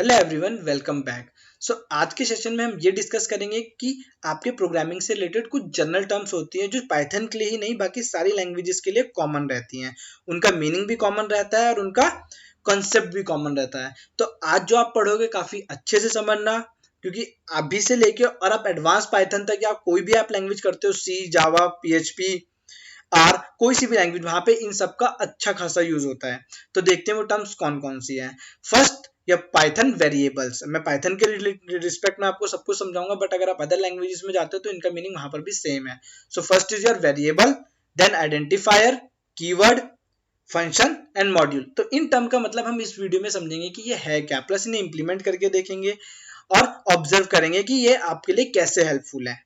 Hello everyone, welcome back. आज के session में हम ये डिस्कस करेंगे कि आपके प्रोग्रामिंग से रिलेटेड कुछ जनरल टर्म्स होती हैं जो पाइथन के लिए ही नहीं बाकी सारी लैंग्वेजेस के लिए कॉमन रहती हैं। उनका मीनिंग भी कॉमन रहता है और उनका कॉन्सेप्ट भी कॉमन रहता है। तो आज जो आप पढ़ोगे काफी अच्छे से समझना, क्योंकि अभी से लेके और आप एडवांस पाइथन तक या कोई भी आप लैंग्वेज करते हो, सी, जावा, पीएचपी, आर, कोई सी भी लैंग्वेज, वहां पे इन सब का अच्छा खासा यूज होता है। तो देखते हैं वो टर्म्स कौन कौन सी हैं। फर्स्ट, या पाइथन वेरिएबल्स। मैं पाइथन के रिस्पेक्ट में आपको सब कुछ समझाऊंगा, बट अगर आप अदर लैंग्वेजेस में जाते हो तो इनका मीनिंग वहां पर भी सेम है। So first is your variable, then identifier, keyword, function and module. तो इन टर्म का मतलब हम इस वीडियो में समझेंगे कि ये है क्या, प्लस इन्हें इंप्लीमेंट करके देखेंगे और ऑब्जर्व करेंगे कि ये आपके लिए कैसे हेल्पफुल है।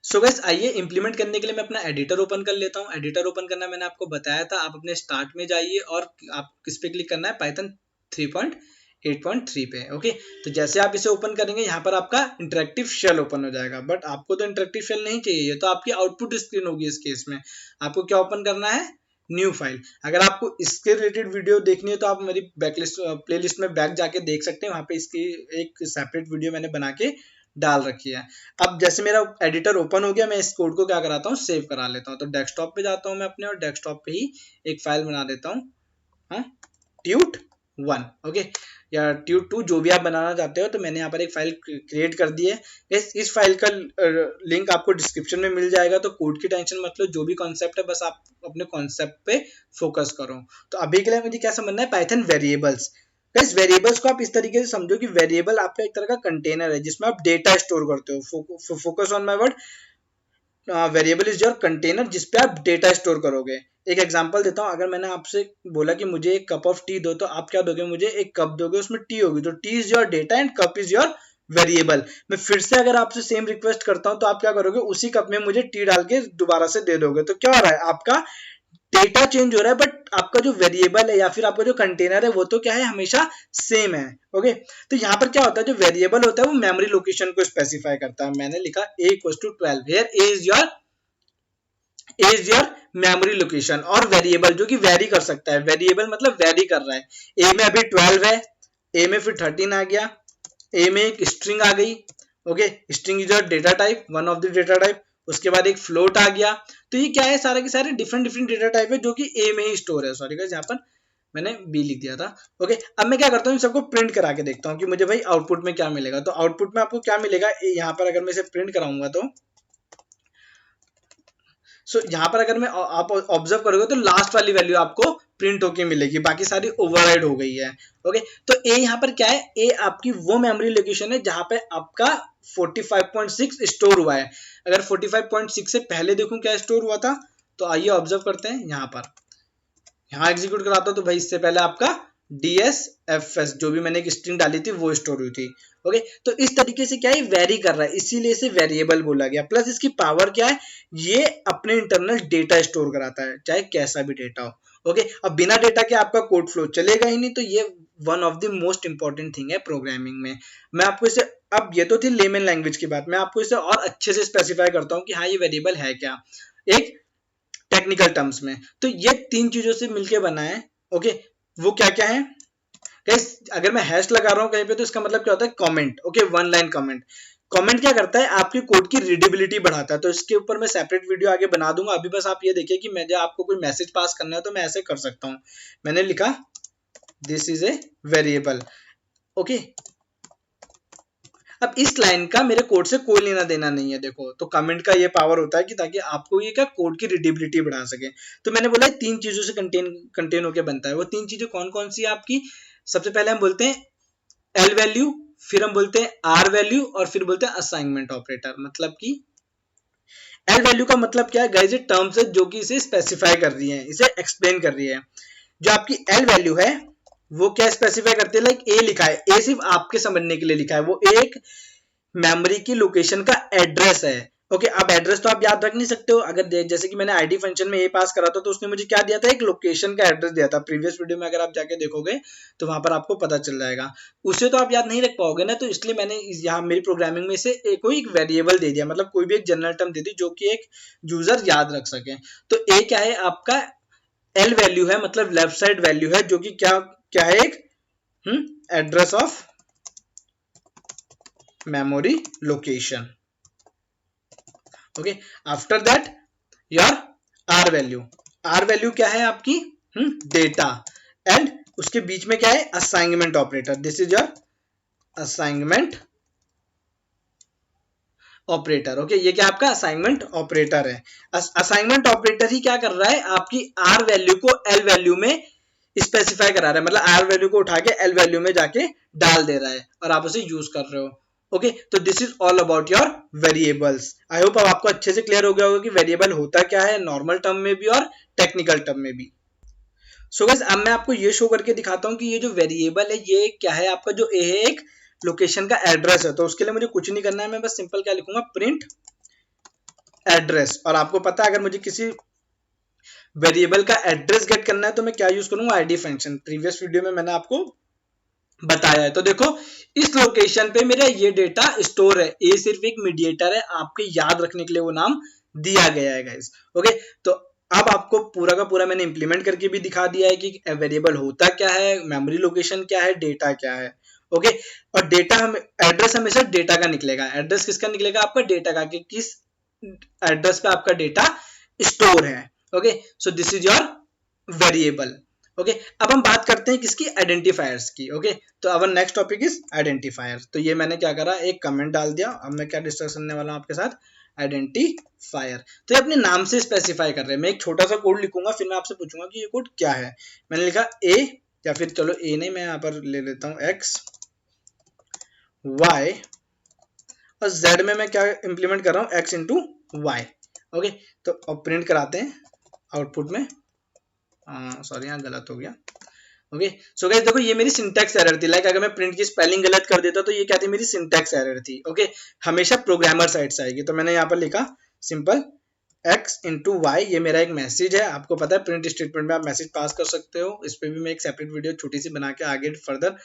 सो गाइस, आइए इंप्लीमेंट करने के लिए मैं अपना एडिटर ओपन कर लेता हूँ। एडिटर ओपन करना मैंने आपको बताया था। आप अपने स्टार्ट में जाइए और आप किस पे क्लिक करना है, पाइथन 3.8.3 पे। ओके, तो जैसे आप इसे ओपन करेंगे यहाँ पर आपका इंटरेक्टिव शेल ओपन हो जाएगा, बट आपको तो इंटरेक्टिव शेल नहीं चाहिए, ये तो आपकी आउटपुट स्क्रीन होगी। इस केस में आपको क्या ओपन करना है, न्यू फाइल। अगर आपको इसके रिलेटेड वीडियो देखनी है तो आप मेरी बैकलिस्ट प्लेलिस्ट में बैक जाके देख सकते हैं, वहां पे इसकी एक सेपरेट वीडियो मैंने बना के डाल रखी है। अब जैसे मेरा एडिटर ओपन हो गया, मैं इस कोड को क्या कराता हूँ, सेव करा लेता हूँ। तो डेस्कटॉप पे जाता हूँ मैं अपने, और डेस्कटॉप पे ही एक फाइल बना देता हूँ, tut1, ओके, या tut2, जो भी आप बनाना चाहते हो। तो मैंने यहाँ पर एक फाइल क्रिएट कर दी है। इस फाइल का लिंक आपको डिस्क्रिप्शन में मिल जाएगा, तो कोड की टेंशन मत लो। जो भी कॉन्सेप्ट है बस आप अपने कॉन्सेप्ट पे फोकस करो। तो अभी के लिए मुझे क्या समझना है, पाइथन वेरिएबल्स। इस वेरिएबल्स को आप इस तरीके से समझो कि वेरिएबल आपका एक तरह का कंटेनर है जिसमें आप डेटा स्टोर करते हो। Focus on my word, variable is your container जिसपे आप डेटा स्टोर करोगे। एक एग्जांपल देता हूँ। अगर मैंने आपसे बोला कि मुझे एक कप ऑफ टी दो, तो आप क्या दोगे, मुझे एक कप दोगे, उसमें टी होगी। तो T is your data and cup is your variable. मैं फिर से अगर आपसे सेम रिक्वेस्ट करता हूँ तो आप क्या करोगे, उसी कप में मुझे टी डाल के दोबारा से दे दोगे। तो क्या हो रहा है, आपका डेटा चेंज हो रहा है, बट आपका जो वेरिएबल है या फिर आपका जो कंटेनर है वो तो क्या है, हमेशा सेम है। ओके, तो यहाँ पर क्या होता है, जो वेरिएबल होता है वो मेमोरी लोकेशन को स्पेसिफाई करता है। मैंने लिखा a=12, here a is your memory location. और वेरिएबल जो कि वेरी कर सकता है, वेरिएबल मतलब वेरी कर रहा है। a में अभी 12 है, a में फिर 13 आ गया, a में एक स्ट्रिंग आ गई। Okay, string is your data type, one of the data type. उसके बाद एक फ्लोट आ गया। तो ये क्या है, सारे के सारे डिफरेंट डिफरेंट डेटा टाइप है जो कि ए में ही स्टोर है। सॉरी गाइस, यहाँ पर मैंने बी लिख दिया था। ओके, अब मैं क्या करता हूँ, इन सबको प्रिंट करा के देखता हूँ कि मुझे भाई आउटपुट में क्या मिलेगा। तो आउटपुट में आपको क्या मिलेगा, यहाँ पर अगर मैं इसे प्रिंट कराऊंगा तो यहाँ पर अगर मैं आप ऑब्जर्व करोगे तो लास्ट वाली वैल्यू आपको प्रिंट होके मिलेगी, बाकी सारी ओवरराइड हो गई है। ओके, तो ए यहाँ पर क्या है, ए आपकी वो मेमोरी लोकेशन है जहां पे आपका 45.6 स्टोर हुआ है। अगर 45.6 से पहले देखूं क्या स्टोर हुआ था, तो आइए ऑब्जर्व करते हैं। यहाँ एग्जीक्यूट कराता हूं तो भाई इससे पहले आपका DSFS, जो भी मैंने एक स्ट्रिंग डाली थी वो स्टोर हुई थी। ओके, तो इस तरीके से क्या है, वेरी कर रहा है, इसीलिए इसे वेरिएबल बोला गया। प्लस इसकी पावर क्या है, ये अपने इंटरनल डेटा स्टोर कराता है, चाहे कैसा भी डेटा हो। ओके, अब बिना डेटा के आपका कोड फ्लो चलेगा ही नहीं। तो ये one of the most important thing है प्रोग्रामिंग में। मैं आपको इसे, अब ये तो थी लेमन लैंग्वेज की बात, मैं आपको इसे और अच्छे से स्पेसिफाई करता हूँ कि हाँ ये वेरिएबल है क्या, एक टेक्निकल टर्म्स में। तो ये तीन चीजों से मिलकर बना है। ओके, वो क्या क्या है गाइस, अगर मैं हैश लगा रहा हूं कहीं पे तो इसका मतलब क्या होता है, comment. Okay, one line comment. Comment क्या करता है, आपकी कोड की रीडेबिलिटी बढ़ाता है। तो इसके ऊपर मैं सेपरेट वीडियो आगे बना दूंगा। अभी बस आप ये देखिए कि मैं जब आपको कोई मैसेज पास करना है तो मैं ऐसे कर सकता हूं। मैंने लिखा this is a variable. Okay, अब इस लाइन का मेरे कोड से कोई लेना देना नहीं है। देखो, तो कमेंट का ये पावर होता है कि ताकि आपको ये क्या, कोड की रीडेबिलिटी बढ़ा सके। तो मैंने बोला तीन चीजों से कंटेन होकर बनता है। वो तीन चीजें कौन कौन सी है आपकी, सबसे पहले हम बोलते हैं एल वैल्यू, फिर हम बोलते हैं आर वैल्यू, और फिर बोलते हैं असाइनमेंट ऑपरेटर। मतलब कि एल वैल्यू का मतलब क्या है गाइस, टर्म्स है जो कि इसे स्पेसिफाई कर रही है, इसे एक्सप्लेन कर रही है। जो आपकी एल वैल्यू है वो क्या स्पेसिफाई करती है, लाइक ए लिखा है, ए सिर्फ आपके समझने के लिए लिखा है, वो एक मेमोरी की लोकेशन का एड्रेस है। ओके, अब एड्रेस तो आप याद रख नहीं सकते हो। अगर जैसे कि मैंने आईडी फंक्शन में ए पास करा था तो उसने मुझे क्या दिया था, एक लोकेशन का एड्रेस दिया था। प्रीवियस वीडियो में अगर आप जाके देखोगे तो वहां पर आपको पता चल जाएगा। उसे तो आप याद नहीं रख पाओगे ना, तो इसलिए मैंने यहाँ मेरी प्रोग्रामिंग में से कोई एक वेरिएबल दे दिया, मतलब कोई भी एक जनरल टर्म दे दी जो कि एक यूजर याद रख सके। तो ए क्या है आपका, एल वैल्यू है, मतलब लेफ्ट साइड वैल्यू है, जो कि क्या क्या है, एक address of memory location. Okay, after that your R value. R value क्या है आपकी? डेटा। एंड उसके बीच में क्या है? Assignment operator. This is your assignment operator. Okay, ये क्या आपका असाइनमेंट ऑपरेटर है। असाइनमेंट ऑपरेटर ही क्या कर रहा है? आपकी आर वैल्यू को एल वैल्यू में स्पेसिफाई करा रहा है, मतलब आर वैल्यू को उठा के एल वैल्यू में जाके डाल दे रहा है और आप उसे यूज कर रहे हो। ओके, तो this is all about your variables. I hope अब आपको अच्छे से क्लियर हो गया होगा कि वेरिएबल होता क्या है, नॉर्मल टर्म में भी और टेक्निकल टर्म में भी। सो गाइस, अब मैं आपको ये शो करके दिखाता हूँ कि ये जो वेरिएबल है ये क्या है। आपका जो ए है एक लोकेशन का एड्रेस है, तो उसके लिए मुझे कुछ नहीं करना है, मैं बस सिंपल क्या लिखूंगा? Print address. और आपको पता है अगर मुझे किसी वेरिएबल का एड्रेस गेट करना है तो मैं क्या यूज करूंगा? ID function. प्रीवियस वीडियो में मैंने आपको बताया है। तो देखो, इस लोकेशन पे मेरा ये डेटा स्टोर है। ये सिर्फ एक मीडिएटर है, आपके याद रखने के लिए वो नाम दिया गया है गाइस। ओके, तो अब आपको पूरा का पूरा मैंने इंप्लीमेंट करके भी दिखा दिया है कि वेरिएबल होता क्या है, मेमोरी लोकेशन क्या है, डेटा क्या है। ओके, और डेटा हम एड्रेस हमेशा डेटा का निकलेगा। एड्रेस किसका निकलेगा? आपका डेटा का, कि किस एड्रेस पे आपका डेटा स्टोर है। Okay, so this is your variable. Okay, अब हम बात करते हैं किसकी? आइडेंटिफायर्स की। ओके, तो our next topic is identifier. तो ये मैंने क्या करा? एक कमेंट डाल दिया। अब मैं क्या डिस्कस करने वाला हूं आपके साथ? आइडेंटिफायर। तो ये अपने नाम से स्पेसिफाई कर रहे हैं। मैं एक छोटा सा कोड लिखूंगा, फिर मैं आपसे पूछूंगा कि ये कोड क्या है। मैंने लिखा ए, या फिर चलो ए नहीं, मैं यहाँ पर ले लेता हूँ एक्स, वाई और जेड में मैं क्या इंप्लीमेंट कर रहा हूँ? X into Y. ओके, तो अब प्रिंट कराते हैं आउटपुट में। सॉरी, यहाँ गलत हो गया। ओके, सो गाइस देखो, ये मेरी सिंटैक्स एरर थी। लाइक अगर मैं प्रिंट की स्पेलिंग गलत कर देता तो ये क्या थी? मेरी सिंटैक्स एरर थी। ओके, हमेशा प्रोग्रामर साइड से आएगी। तो मैंने यहाँ पर लिखा सिंपल x इंटू वाई। ये मेरा एक मैसेज है। आपको पता है प्रिंट स्टेटमेंट में आप मैसेज पास कर सकते हो। इस पर भी मैं एक सेपरेट वीडियो छोटी सी बना के आगे फर्दर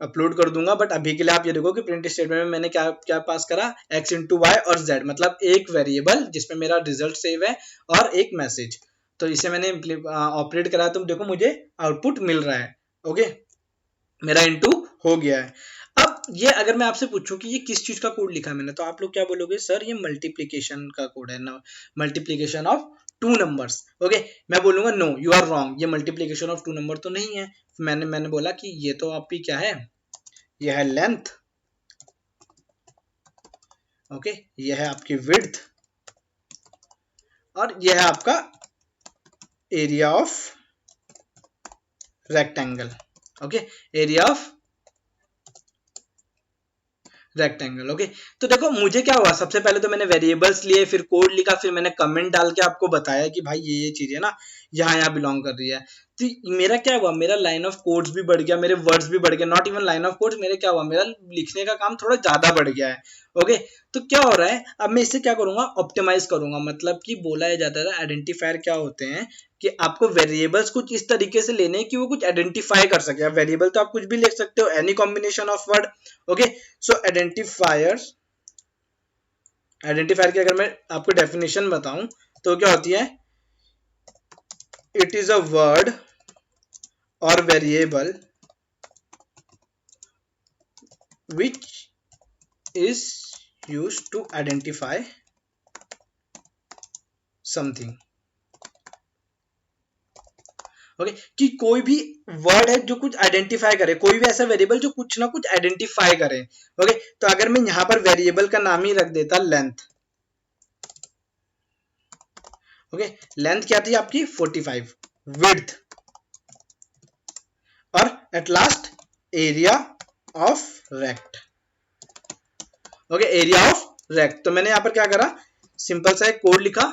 अपलोड कर दूंगा। बट अभी के लिए आप ये देखो कि प्रिंट स्टेटमेंट में मैंने क्या क्या पास करा? x इंटू वाई और z, मतलब एक वेरिएबल जिसमें मेरा रिजल्ट सेव है और एक मैसेज। तो इसे मैंने ऑपरेट करा, तो देखो मुझे आउटपुट मिल रहा है। ओके, मेरा इनटू हो गया है। अब ये अगर मैं आपसे पूछूं कि ये किस चीज का कोड लिखा है मैंने, तो आप लोग क्या बोलोगे? सर ये मल्टीप्लीकेशन का कोड है ना, multiplication of two numbers. Okay, मैं बोलूंगा नो, यू आर रॉन्ग, ये मल्टीप्लीकेशन ऑफ टू नंबर तो नहीं है। मैंने बोला कि ये तो आपकी क्या है? ये है लेंथ। ओके, ये है आपकी विड्थ और ये है आपका area of rectangle. Okay, area of rectangle. Okay, तो देखो मुझे क्या हुआ? सबसे पहले तो मैंने वेरिएबल्स लिए, फिर कोड लिखा, फिर मैंने कमेंट डाल के आपको बताया कि भाई ये चीजें ना यहाँ यहाँ बिलोंग कर रही है। तो मेरा क्या हुआ? मेरा लाइन ऑफ कोड्स भी बढ़ गया, मेरे वर्ड्स भी बढ़ गए। Not even line of codes, मेरे क्या हुआ? मेरा लिखने का काम थोड़ा ज्यादा बढ़ गया है। ओके, तो क्या हो रहा है? अब मैं इसे क्या करूंगा? ऑप्टिमाइज करूंगा। मतलब कि बोला जाता है आइडेंटिफायर क्या होते हैं कि आपको वेरिएबल्स कुछ इस तरीके से लेने कि वो कुछ आइडेंटिफाई कर सके। वेरिएबल तो आप कुछ भी लिख सकते हो, any combination of word. Okay, so identifier की अगर मैं आपको डेफिनेशन बताऊं तो क्या होती है? इट इज अ वर्ड और variable which is used to identify something। Okay, कि कोई भी वर्ड है जो कुछ आइडेंटिफाई करे, कोई भी ऐसा वेरिएबल जो कुछ ना कुछ आइडेंटिफाई करे। ओके, तो अगर मैं यहां पर वेरिएबल का नाम ही रख देता लेंथ। ओके, लेंथ क्या थी आपकी? 45। विड्थ और at last area of rect. Okay, area of rect. तो मैंने यहां पर क्या करा? सिंपल सा एक कोड लिखा,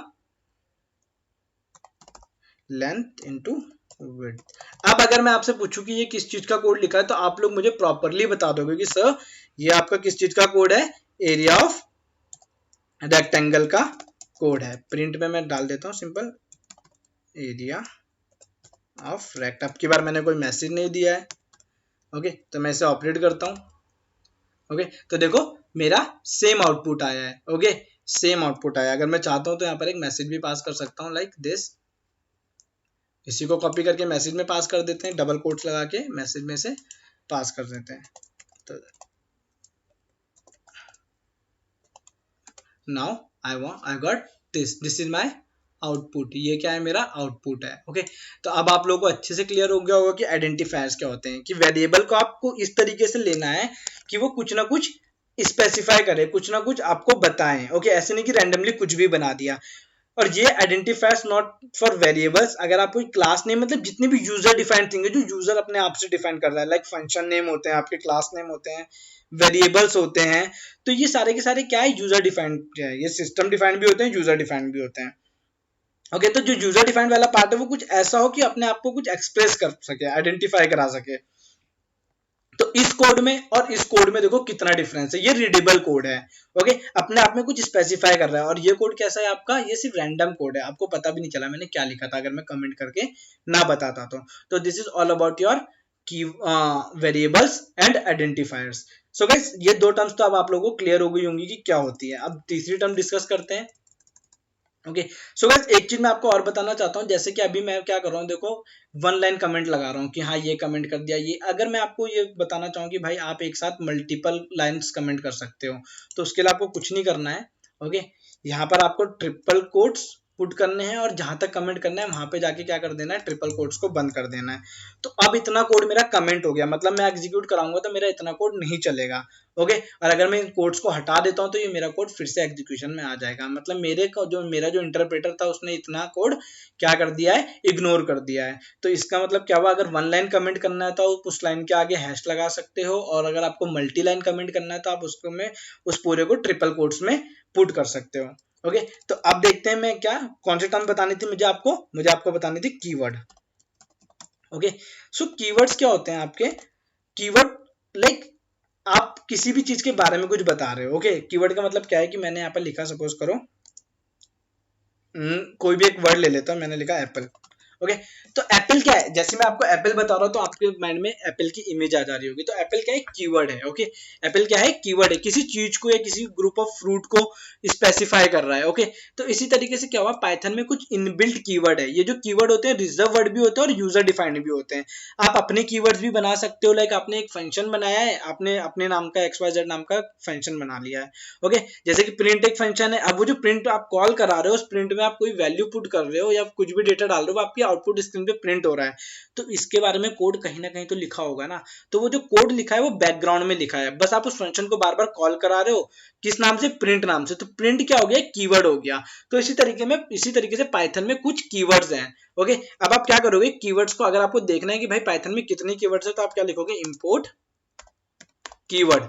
लेंथ इंटू विड्थ। अब अगर मैं आपसे पूछूं कि ये किस चीज का कोड लिखा है तो आप लोग मुझे प्रॉपरली बता दोगे कि सर ये आपका किस चीज का कोड है? एरिया ऑफ रेक्टेंगल का कोड है। प्रिंट में मैं डाल देता हूं सिंपल एरिया ऑफ रेक्ट। अब की बार मैंने कोई मैसेज नहीं दिया है। ओके, तो मैं इसे ऑपरेट करता हूं। ओके, तो देखो मेरा सेम आउटपुट आया है। ओके, सेम आउटपुट आया। अगर मैं चाहता हूं तो यहाँ पर एक मैसेज भी पास कर सकता हूं, लाइक दिस। इसी को कॉपी करके मैसेज में पास कर देते हैं, डबल कोट्स लगा के मैसेज में से। पास कर देते हैं। तो now I got this is my output, ये क्या है मेरा आउटपुट है। ओके तो अब आप लोगों को अच्छे से क्लियर हो गया होगा कि आइडेंटिफायर्स क्या होते हैं, कि वेरिएबल को आपको इस तरीके से लेना है कि वो कुछ ना कुछ स्पेसिफाई करे, कुछ ना कुछ आपको बताएं। ओके ऐसे नहीं कि रैंडमली कुछ भी बना दिया। और ये आइडेंटिफायर्स नॉट फॉर वेरिएबल्स, अगर आप कोई क्लास नेम मतलब जितनी भी यूजर डिफाइंड थिंग है जो यूजर अपने आप से डिफाइन कर रहा है, लाइक फंक्शन नेम होते हैं आपके, क्लास नेम होते हैं, वेरिएबल्स होते हैं, तो ये सारे के सारे क्या है, यूजर डिफाइंड है। ये सिस्टम डिफाइंड भी होते हैं, यूजर डिफाइंड भी होते हैं। ओके तो जो यूजर डिफाइंड वाला पार्ट है वो कुछ ऐसा हो कि अपने आप को कुछ एक्सप्रेस कर सके, आइडेंटिफाई करा सके। तो इस कोड में और इस कोड में देखो कितना डिफरेंस है, ये रीडेबल कोड है। ओके अपने आप में कुछ स्पेसिफाई कर रहा है। और ये कोड कैसा है आपका, ये सिर्फ रैंडम कोड है, आपको पता भी नहीं चला मैंने क्या लिखा था अगर मैं कमेंट करके ना बताता तो this is all about your key variables and identifiers. So guys ये दो टर्म्स तो अब आप लोगों को क्लियर हो गई होंगी कि क्या होती है। अब तीसरी टर्म डिस्कस करते हैं। ओके सो गाइस एक चीज मैं आपको और बताना चाहता हूँ, जैसे कि अभी मैं क्या कर रहा हूँ, देखो वन लाइन कमेंट लगा रहा हूँ कि हाँ ये कमेंट कर दिया। ये अगर मैं आपको ये बताना चाहूँ कि भाई आप एक साथ मल्टीपल लाइंस कमेंट कर सकते हो, तो उसके लिए आपको कुछ नहीं करना है। ओके यहाँ पर आपको ट्रिपल कोट्स पुट करने हैं और जहां तक कमेंट करना है वहां पे जाके क्या कर देना है, ट्रिपल कोट्स को बंद कर देना है। तो अब इतना कोड मेरा कमेंट हो गया, मतलब मैं एग्जीक्यूट कराऊंगा तो मेरा इतना कोड नहीं चलेगा। ओके और अगर मैं इन कोड्स को हटा देता हूं तो ये मेरा कोड फिर से एग्जीक्यूशन में आ जाएगा। मतलब मेरा जो इंटरप्रेटर था उसने इतना कोड क्या कर दिया है, इग्नोर कर दिया है। तो इसका मतलब क्या हुआ, अगर वन लाइन कमेंट करना है तो उस लाइन के आगे हैश लगा सकते हो, और अगर आपको मल्टी लाइन कमेंट करना है तो आप उसको में उस पूरे को ट्रिपल कोट्स में पुट कर सकते हो। ओके तो अब देखते हैं मैं क्या कौन सी टर्म बतानी थी मुझे आपको बतानी थी कीवर्ड। ओके सो कीवर्ड्स क्या होते हैं आपके, कीवर्ड लाइक आप किसी भी चीज के बारे में कुछ बता रहे हो। ओके कीवर्ड का मतलब क्या है कि मैंने यहाँ पर लिखा, सपोज करो कोई भी एक वर्ड ले लेता हूं, मैंने लिखा एप्पल। ओके तो एप्पल क्या है, जैसे मैं आपको एप्पल बता रहा हूं तो आपके माइंड में एप्पल की इमेज आ जा रही होगी। तो एप्पल क्या है, कीवर्ड है। ओके एप्पल क्या है, कीवर्ड है, किसी चीज को या किसी ग्रुप ऑफ फ्रूट को स्पेसिफाई कर रहा है। ओके तो इसी तरीके से क्या हुआ, पाइथन में कुछ इनबिल्ट कीवर्ड है। ये जो कीवर्ड होते हैं रिजर्व वर्ड भी होते हैं और यूजर डिफाइंड भी होते हैं। आप अपने कीवर्ड्स भी बना सकते हो, लाइक आपने एक फंक्शन बनाया है, आपने अपने नाम का XYZ नाम का फंक्शन बना लिया है। ओके जैसे कि प्रिंट एक फंक्शन है, अब वो जो प्रिंट आप कॉल करा रहे हो उस प्रिंट में आप कोई वैल्यू पुट कर रहे हो या कुछ भी डेटा डाल रहे हो, आपकी आउटपुट स्क्रीन पे प्रिंट हो रहा है। तो इसके बारे में कोड कहीं ना कहीं तो लिखा होगा ना। तो वो जो कोड लिखा है वो बैकग्राउंड में लिखा है, बस आप उस फंक्शन को बार बार कॉल करा रहे हो, किस नाम से, प्रिंट नाम से। तो प्रिंट क्या हो गया, कीवर्ड हो गया। तो इसी तरीके से पाइथन में कुछ कीवर्ड्स हैं। ओके अब आप क्या करोगे, कीवर्ड्स को अगर आपको देखना है कि भाई पाइथन में कितने कीवर्ड्स है, तो आप क्या लिखोगे, इंपोर्ट कीवर्ड।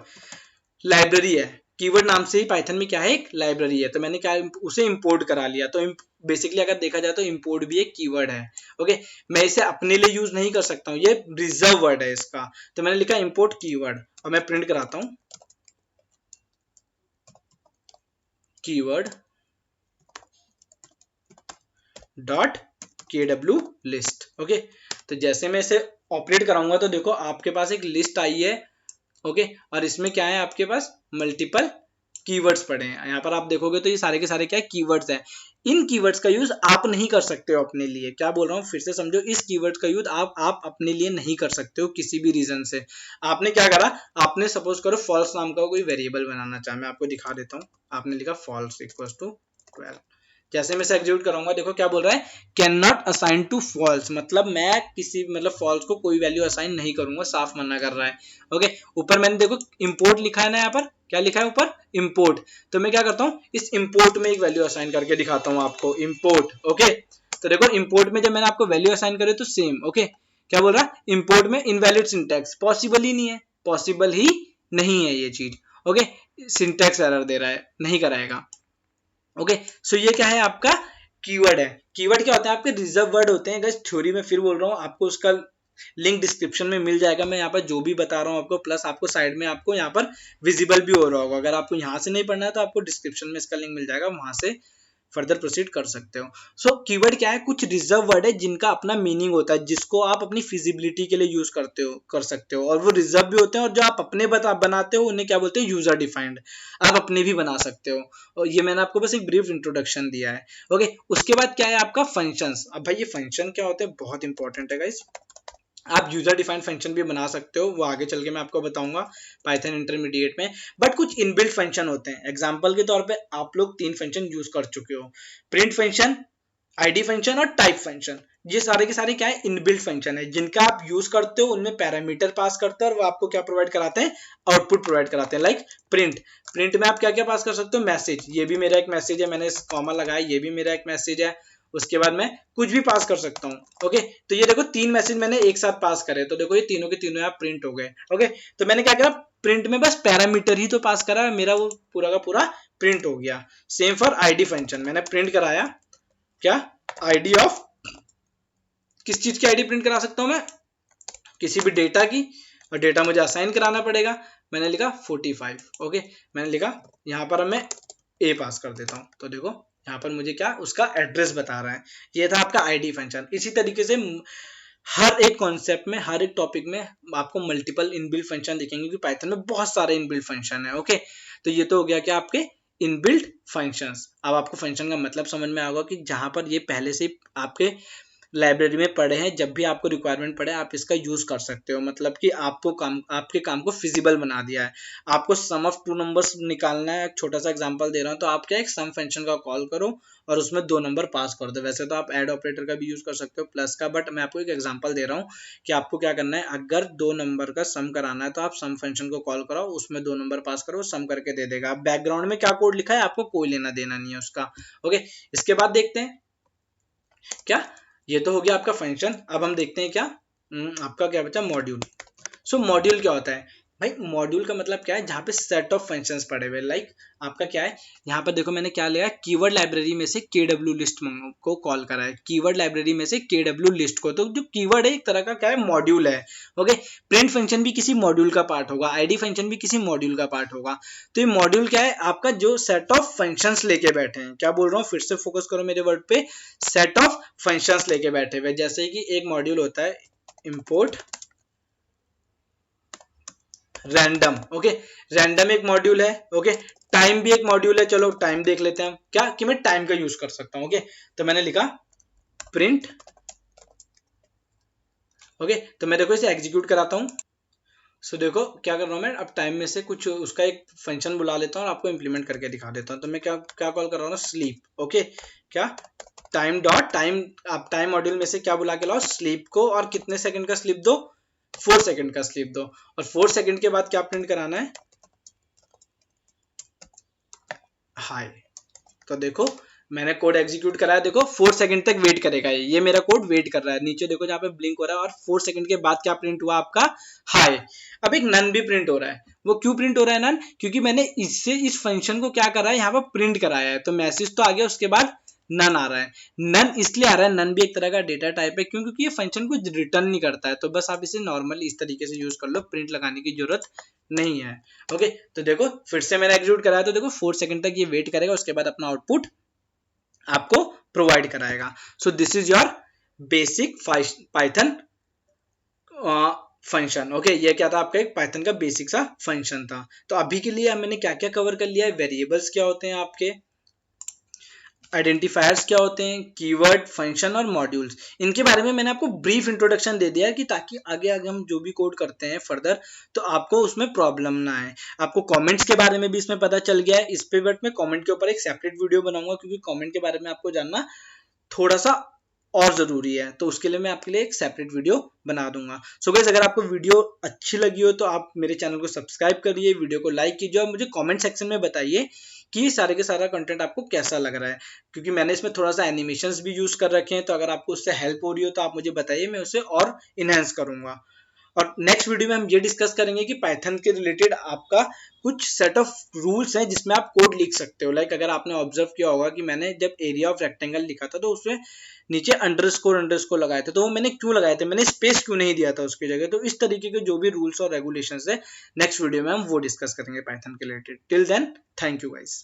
लाइब्रेरी है, कीवर्ड नाम से ही पाइथन में क्या है, एक लाइब्रेरी है। तो मैंने क्या उसे इंपोर्ट करा लिया। तो बेसिकली अगर देखा जाए तो इंपोर्ट भी एक कीवर्ड है। ओके मैं इसे अपने लिए यूज नहीं कर सकता हूँ, ये रिजर्व वर्ड है इसका। तो मैंने लिखा इंपोर्ट कीवर्ड और मैं प्रिंट कराता हूँ keyword dot KW list. Okay तो जैसे मैं इसे ऑपरेट कराऊंगा तो देखो आपके पास एक लिस्ट आई है। ओके और इसमें क्या है, आपके पास मल्टीपल कीवर्ड्स पड़े हैं। यहाँ पर आप देखोगे तो ये सारे के सारे क्या है, कीवर्ड्स हैं। इन कीवर्ड्स का यूज आप नहीं कर सकते हो अपने लिए। क्या बोल रहा हूँ फिर से समझो, इस कीवर्ड्स का यूज आप अपने लिए नहीं कर सकते हो किसी भी रीजन से। आपने क्या करा, आपने सपोज करो फॉल्स नाम का कोई वेरिएबल बनाना चाहे, मैं आपको दिखा देता हूँ। आपने लिखा फॉल्स इक्वल्स टू 12। जैसे मैं इसे एग्जीक्यूट करूंगा देखो क्या बोल रहा है, can not assign to false, मतलब मैं किसी मतलब फॉल्स को कोई वैल्यू असाइन नहीं करूंगा, साफ मना कर रहा है। ओके ऊपर मैंने देखो इंपोर्ट लिखा है ना, यहाँ पर क्या लिखा है ऊपर, इंपोर्ट। तो मैं क्या करता हूँ, इस इंपोर्ट में एक वैल्यू असाइन करके दिखाता हूँ आपको, इंपोर्ट। ओके तो देखो इंपोर्ट में जब मैंने आपको वैल्यू असाइन करे तो सेम। ओके क्या बोल रहा है, इंपोर्ट में इनवैलिड सिंटैक्स, पॉसिबल ही नहीं है, पॉसिबल ही नहीं है ये चीज। ओके सिंटैक्स एरर दे रहा है, नहीं कराएगा। ओके सो ये क्या है, आपका कीवर्ड है। कीवर्ड क्या होता है, आपके रिजर्व वर्ड होते हैं। गाइस थ्योरी में फिर बोल रहा हूँ, आपको उसका लिंक डिस्क्रिप्शन में मिल जाएगा। मैं यहाँ पर जो भी बता रहा हूँ आपको, प्लस आपको साइड में आपको यहाँ पर विजिबल भी हो रहा होगा। अगर आपको यहाँ से नहीं पढ़ना है तो आपको डिस्क्रिप्शन में इसका लिंक मिल जाएगा, वहां से फर्दर प्रोसीड कर सकते हो। सो कीवर्ड क्या है, कुछ रिजर्व वर्ड है जिनका अपना मीनिंग होता है, जिसको आप अपनी फिजिबिलिटी के लिए यूज कर सकते हो, और वो रिजर्व भी होते हैं। और जो आप अपने बनाते हो उन्हें क्या बोलते हैं, यूजर डिफाइंड। आप अपने भी बना सकते हो। और ये मैंने आपको बस एक ब्रीफ इंट्रोडक्शन दिया है। ओके उसके बाद क्या है आपका फंक्शंस। अब भाई ये फंक्शन क्या होते हैं, बहुत इंपॉर्टेंट है गाइस। आप यूजर डिफाइंड फंक्शन भी बना सकते हो, वो आगे चल के मैं आपको बताऊंगा पाइथन इंटरमीडिएट में। बट कुछ इनबिल्ट फंक्शन होते हैं, एग्जांपल के तौर पे आप लोग 3 फंक्शन यूज कर चुके हो, प्रिंट फंक्शन, आईडी फंक्शन और टाइप फंक्शन। ये सारे के सारे क्या है, इनबिल्ट फंक्शन है जिनका आप यूज करते हो, उनमें पैरामीटर पास करते हो और वो आपको क्या प्रोवाइड कराते हैं, आउटपुट प्रोवाइड कराते हैं। लाइक प्रिंट, प्रिंट में आप क्या क्या पास कर सकते हो, मैसेज, ये भी मेरा एक मैसेज है, मैंने कॉमा लगाया, ये भी मेरा एक मैसेज है। उसके बाद मैं कुछ भी पास कर सकता हूँ। ओके, तो ये देखो 3 मैसेज मैंने एक साथ पास करे, तो देखो ये तीनों के तीनों यहाँ प्रिंट हो गए। ओके, तो मैंने क्या करा, प्रिंट में बस पैरामीटर ही तो पास करा, मेरा वो पूरा का पूरा प्रिंट हो गया। सेम फॉर आईडी फंक्शन, मैंने प्रिंट कराया क्या, आईडी ऑफ, किस चीज की आईडी प्रिंट करा सकता हूं मैं, किसी भी डेटा की, और डेटा मुझे असाइन कराना पड़ेगा। मैंने लिखा 45। ओके, मैंने लिखा, यहाँ पर मैं ए पास कर देता हूँ, तो देखो यहाँ पर मुझे क्या उसका एड्रेस बता रहा है। ये था आपका आईडी फंक्शन। इसी तरीके से हर एक कॉन्सेप्ट में, हर एक टॉपिक में आपको मल्टीपल इनबिल्ट फंक्शन दिखेंगे, क्योंकि पाइथन में बहुत सारे इनबिल्ट फंक्शन है। ओके, तो ये तो हो गया क्या आपके इनबिल्ट फंक्शंस। अब आपको फंक्शन का मतलब समझ में आएगा कि जहां पर ये पहले से आपके लाइब्रेरी में पड़े हैं, जब भी आपको रिक्वायरमेंट पड़े आप इसका यूज कर सकते हो। मतलब कि आपको काम, आपके काम को फिजिबल बना दिया है। आपको सम ऑफ 2 नंबर्स निकालना है, छोटा सा एग्जांपल दे रहा हूं, तो आप क्या, एक सम फंक्शन का कॉल करो और उसमें 2 नंबर पास कर दो। वैसे तो आप ऐड ऑपरेटर का भी यूज कर सकते हो, प्लस का, बट मैं आपको एक एग्जांपल दे रहा हूँ कि आपको क्या करना है। अगर 2 नंबर का सम कराना है तो आप सम फंक्शन को कॉल करो, उसमें 2 नंबर पास करो, सम करके दे देगा। बैकग्राउंड में क्या कोड लिखा है आपको कोई लेना देना नहीं है उसका। ओके, इसके बाद देखते हैं क्या, ये तो हो गया आपका फंक्शन। अब हम देखते हैं क्या, आपका क्या बचा, मॉड्यूल। सो मॉड्यूल क्या होता है भाई, मॉड्यूल का मतलब क्या है, जहाँ पे सेट ऑफ फंक्शंस पड़े हुए। लाइक आपका क्या है, यहाँ पर देखो मैंने क्या लिया, कीवर्ड लाइब्रेरी में से KW लिस्ट को कॉल करा है, कीवर्ड लाइब्रेरी में से KW लिस्ट को। तो जो कीवर्ड है एक तरह का क्या है, मॉड्यूल है। ओके, प्रिंट फंक्शन भी किसी मॉड्यूल का पार्ट होगा, आईडी फंक्शन भी किसी मॉड्यूल का पार्ट होगा। तो ये मॉड्यूल क्या है, आपका जो सेट ऑफ फंक्शंस लेके बैठे हैं। क्या बोल रहा हूँ, फिर से फोकस करो मेरे वर्ड पे, सेट ऑफ फंक्शंस लेके बैठे हुए। जैसे कि एक मॉड्यूल होता है इंपोर्ट रैंडम। ओके, रैंडम एक मॉड्यूल है। ओके, टाइम भी एक मॉड्यूल है। चलो टाइम देख लेते हैं क्या, कि मैं टाइम का यूज कर सकता हूं। ओके, तो मैंने लिखा प्रिंट। ओके, तो मैं देखो इसे एग्जीक्यूट कराता हूं। सो देखो क्या कर रहा हूं मैं, अब टाइम में से कुछ उसका एक फंक्शन बुला लेता हूं और आपको इंप्लीमेंट करके दिखा देता हूं। तो मैं क्या क्या कॉल कर रहा हूं ना, स्लीप। ओके, क्या, टाइम डॉट टाइम, आप टाइम मॉड्यूल में से क्या बुला के लाओ, स्लीप को, और कितने सेकंड का स्लीप दो, 4 सेकंड का स्लीप दो। और 4 सेकंड के बाद क्या प्रिंट कराना है, हाय। तो देखो मैंने कोड एग्जीक्यूट कराया, देखो 4 सेकंड तक वेट करेगा ये मेरा कोड वेट कर रहा है। नीचे देखो जहाँ पे ब्लिंक हो रहा है, और 4 सेकंड के बाद क्या प्रिंट हुआ आपका, हाय। अब एक नन भी प्रिंट हो रहा है। वो क्यों प्रिंट हो रहा है नन, क्योंकि मैंने इससे इस फंक्शन को क्या करा है, यहाँ पर प्रिंट कराया है। तो मैसेज तो आ गया, उसके बाद नन आ रहा है। नन इसलिए आ रहा है, नन भी एक तरह का डेटा टाइप है, क्योंकि ये फंक्शन कुछ रिटर्न नहीं करता है। तो बस आप इसे नॉर्मली इस तरीके से यूज कर लो, प्रिंट लगाने की जरूरत नहीं है। ओके, तो देखो फिर से मैंने एग्जीक्यूट कराया, तो देखो 4 सेकंड तक ये वेट करेगा, उसके बाद अपना आउटपुट आपको प्रोवाइड कराएगा। So this is your basic Python function. Okay, ये क्या था आपका, एक पाइथन का बेसिक सा फंक्शन था। तो अभी के लिए मैंने क्या क्या कवर कर लिया है, वेरिएबल्स क्या होते हैं आपके, आइडेंटिफायर्स क्या होते हैं, कीवर्ड, फंक्शन और मॉड्यूल्स। इनके बारे में मैंने आपको ब्रीफ इंट्रोडक्शन दे दिया है, कि ताकि आगे आगे हम जो भी कोड करते हैं फर्दर, तो आपको उसमें प्रॉब्लम ना आए। आपको कमेंट्स के बारे में भी इसमें पता चल गया है इस पे, बट मैं कमेंट के ऊपर एक सेपरेट वीडियो बनाऊंगा, क्योंकि कमेंट के बारे में आपको जानना थोड़ा सा और जरूरी है। तो उसके लिए मैं आपके लिए एक सेपरेट वीडियो बना दूंगा। सो गाइस, अगर आपको वीडियो अच्छी लगी हो तो आप मेरे चैनल को सब्सक्राइब करिए, वीडियो को लाइक कीजिए, और मुझे कमेंट सेक्शन में बताइए कि सारे के सारा कंटेंट आपको कैसा लग रहा है। क्योंकि मैंने इसमें थोड़ा सा एनिमेशंस भी यूज कर रखे हैं, तो अगर आपको उससे हेल्प हो रही हो तो आप मुझे बताइए, मैं उसे और इनहेंस करूंगा। और नेक्स्ट वीडियो में हम ये डिस्कस करेंगे कि पाइथन के रिलेटेड आपका कुछ सेट ऑफ रूल्स हैं जिसमें आप कोड लिख सकते हो। लाइक अगर आपने ऑब्जर्व किया होगा कि मैंने जब एरिया ऑफ रेक्टेंगल लिखा था, तो उसमें नीचे अंडरस्कोर लगाए थे। तो वो मैंने क्यों लगाए थे, मैंने स्पेस क्यों नहीं दिया था उसकी जगह। तो इस तरीके के जो भी रूल्स और रेगुलेशंस है, नेक्स्ट वीडियो में हम वो डिस्कस करेंगे पाइथन के related. Till then, thank you guys.